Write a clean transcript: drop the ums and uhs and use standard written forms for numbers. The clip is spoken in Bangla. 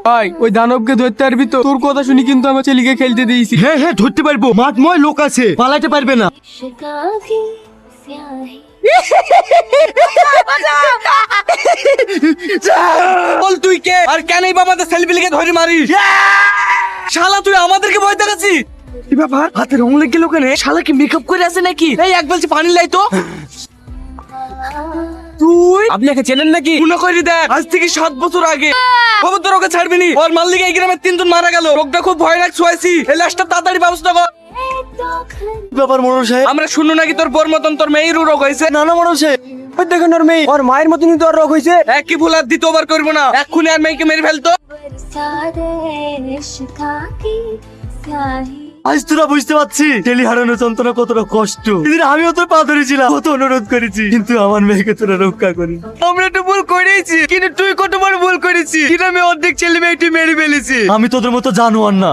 ভাই ওই দানবকে ধরতে পারবি তো? তোর কথা শুনি কিন্তু আমার ছেলেকে খেলতে দিয়েছি। হ্যাঁ হ্যাঁ ধরতে পারবো, মাঠময় লোক আছে, পালাতে পারবে না। বল তুই কে আর কেন এই বাবাদের ছেলেপিলেকে ধরে মারিস? শালা তুই আমাদেরকে ভয় দেখাচ্ছিস? কি ব্যাপার, হাতে রং লেগে গেল কেন? শালা কি মেকআপ করে আছে নাকি? এই এক বলছি পানি লাই তো। তুই আপনি একে চেনেন নাকি? মনে করি দেখ, আজ থেকে 7 বছর আগে খবরদার ওকে ছাড়বি নি। ওর মাল লিগে এই গ্রামের 3 জন মারা গেল। লোকটা খুব ভয়ানক ছুয়াইছি। এই লাশটা তাড়াতাড়ি ব্যবস্থা কর। ব্যাপার মোড়ল সাহেব? আমরা শুনলো নাকি তোর বোর মতন তোর মেয়েরও রোগ হয়েছে। না না মোড়ল সাহেব, ওই দেখেন ওর মেয়ে, ওর মায়ের মতনই তো ওর রোগ হয়েছে। একই ভুল আর দ্বিতীয়বার করবো না। এক্ষুনি আর মেয়েকে মেরে ফেলতো। আজ তোরা বুঝতে পারছি টেলি হারানোর যন্ত্রণা কতটা কষ্ট। এদিন আমিও তোর পা ধরেছিলাম, কত অনুরোধ করেছি, কিন্তু আমার মেয়েকে তোরা রক্ষা করি। আমরা তো ভুল করেছি, কিন্তু তুই কত বড় ভুল করেছিস। গ্রামে অর্ধেক ছেলে মেয়ে তুই মেরে ফেলেছিস। আমি তোদের মতো জানোয়ার না।